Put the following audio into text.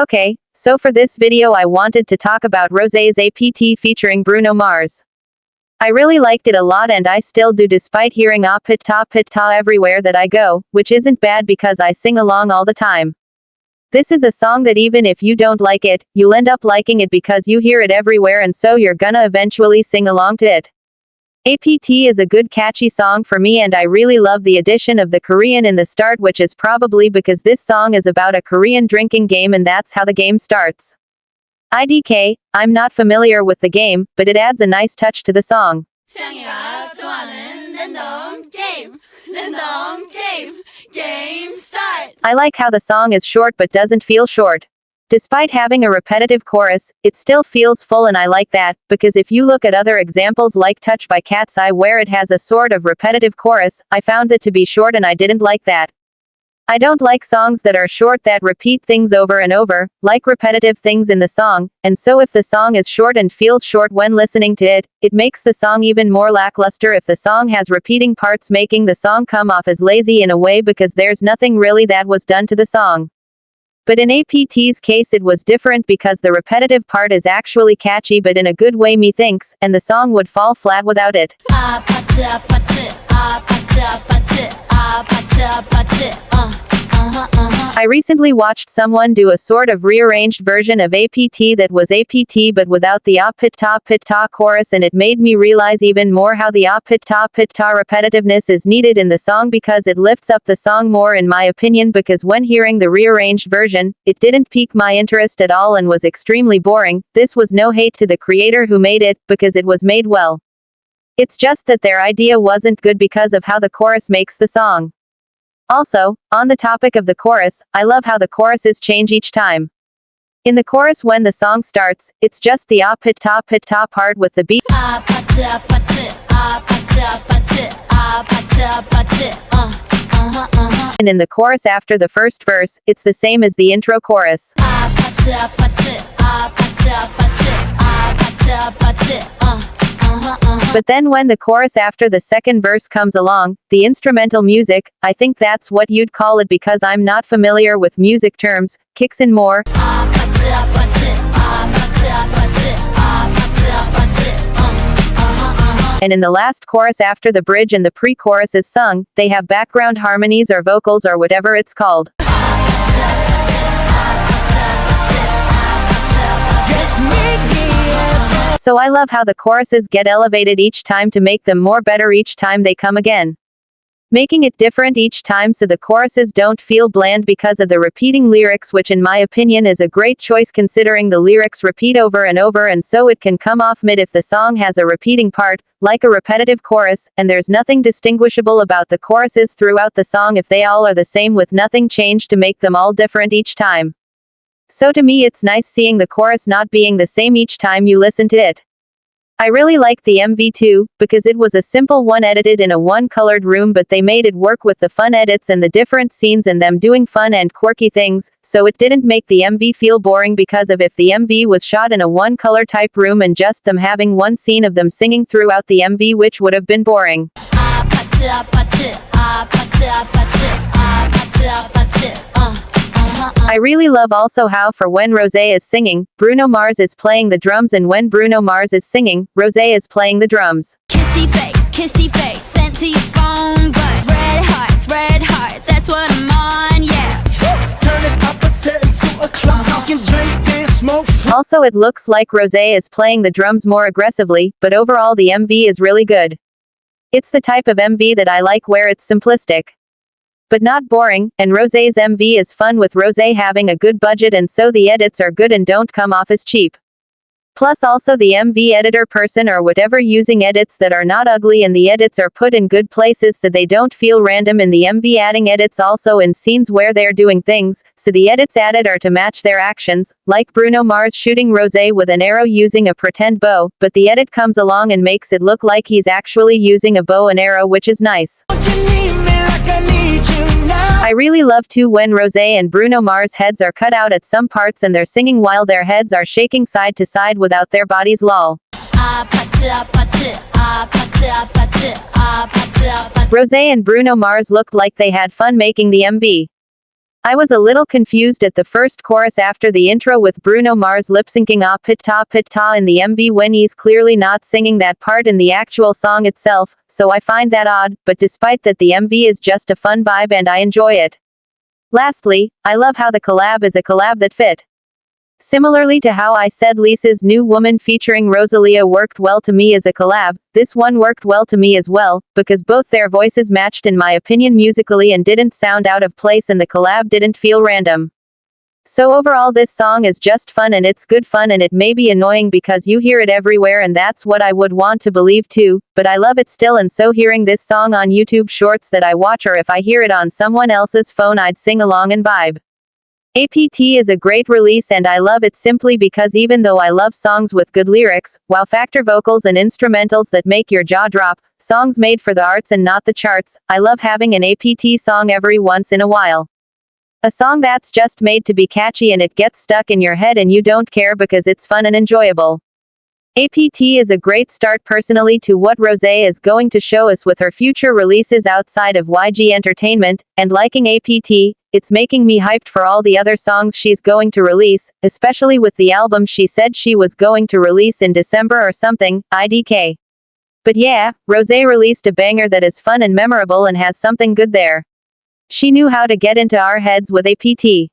Okay, so for this video I wanted to talk about Rosé's APT featuring Bruno Mars. I really liked it a lot and I still do despite hearing APT everywhere that I go, which isn't bad because I sing along all the time. This is a song that even if you don't like it, you'll end up liking it because you hear it everywhere and so you're gonna eventually sing along to it. APT is a good catchy song for me and I really love the addition of the Korean in the start, which is probably because this song is about a Korean drinking game and that's how the game starts. IDK, I'm not familiar with the game, but it adds a nice touch to the song. 창이가 좋아하는 랜덤 게임 start. I like how the song is short but doesn't feel short. Despite having a repetitive chorus, it still feels full and I like that, because if you look at other examples like Touch by Cat's Eye where it has a sort of repetitive chorus, I found it to be short and I didn't like that. I don't like songs that are short that repeat things over and over, like repetitive things in the song, and so if the song is short and feels short when listening to it, it makes the song even more lackluster if the song has repeating parts, making the song come off as lazy in a way because there's nothing really that was done to the song. But in APT's case it was different because the repetitive part is actually catchy but in a good way methinks, and the song would fall flat without it. I recently watched someone do a sort of rearranged version of APT that was APT but without the APT chorus, and it made me realize even more how the APT repetitiveness is needed in the song because it lifts up the song more in my opinion, because when hearing the rearranged version, it didn't pique my interest at all and was extremely boring. This was no hate to the creator who made it, because it was made well. It's just that their idea wasn't good because of how the chorus makes the song. Also, on the topic of the chorus, I love how the choruses change each time. In the chorus when the song starts, it's just the APT part with the beat. And in the chorus after the first verse, it's the same as the intro chorus. But then when the chorus after the second verse comes along, the instrumental music, I think that's what you'd call it because I'm not familiar with music terms, kicks in more. And in the last chorus after the bridge and the pre-chorus is sung, they have background harmonies or vocals or whatever it's called. So I love how the choruses get elevated each time to make them more better each time they come again. Making it different each time so the choruses don't feel bland because of the repeating lyrics, which in my opinion is a great choice considering the lyrics repeat over and over and so it can come off mid if the song has a repeating part, like a repetitive chorus, and there's nothing distinguishable about the choruses throughout the song if they all are the same with nothing changed to make them all different each time. So to me it's nice seeing the chorus not being the same each time you listen to it. I really liked the MV too, because it was a simple one edited in a one-colored room but they made it work with the fun edits and the different scenes and them doing fun and quirky things, so it didn't make the MV feel boring because of if the MV was shot in a one-color type room and just them having one scene of them singing throughout the MV, which would have been boring. I really love also how for when Rosé is singing, Bruno Mars is playing the drums, and when Bruno Mars is singing, Rosé is playing the drums. Kissy face, sent to your phone, but red hearts, that's what I'm on, yeah. Turn this opposite into a club, talking, drink, dance, smoke. Also it looks like Rosé is playing the drums more aggressively, but overall the MV is really good. It's the type of MV that I like where it's simplistic but not boring, and Rosé's MV is fun with Rosé having a good budget and so the edits are good and don't come off as cheap. Plus also the MV editor person or whatever using edits that are not ugly and the edits are put in good places so they don't feel random in the MV, adding edits also in scenes where they're doing things, so the edits added are to match their actions, like Bruno Mars shooting Rosé with an arrow using a pretend bow, but the edit comes along and makes it look like he's actually using a bow and arrow, which is nice. I really love too when Rosé and Bruno Mars' heads are cut out at some parts and they're singing while their heads are shaking side to side without their bodies, lol. Rosé and Bruno Mars looked like they had fun making the MV. I was a little confused at the first chorus after the intro with Bruno Mars lip-syncing APT in the MV when he's clearly not singing that part in the actual song itself, so I find that odd, but despite that the MV is just a fun vibe and I enjoy it. Lastly, I love how the collab is a collab that fit. Similarly to how I said Lisa's New Woman featuring Rosalia worked well to me as a collab, this one worked well to me as well, because both their voices matched in my opinion musically and didn't sound out of place and the collab didn't feel random. So overall this song is just fun and it's good fun and it may be annoying because you hear it everywhere and that's what I would want to believe too, but I love it still and so hearing this song on YouTube Shorts that I watch or if I hear it on someone else's phone I'd sing along and vibe. APT is a great release and I love it simply because even though I love songs with good lyrics, wow factor vocals and instrumentals that make your jaw drop, songs made for the arts and not the charts, I love having an APT song every once in a while. A song that's just made to be catchy and it gets stuck in your head and you don't care because it's fun and enjoyable. APT is a great start personally to what Rosé is going to show us with her future releases outside of YG Entertainment, and liking APT, it's making me hyped for all the other songs she's going to release, especially with the album she said she was going to release in December or something, IDK. But yeah, Rosé released a banger that is fun and memorable and has something good there. She knew how to get into our heads with APT.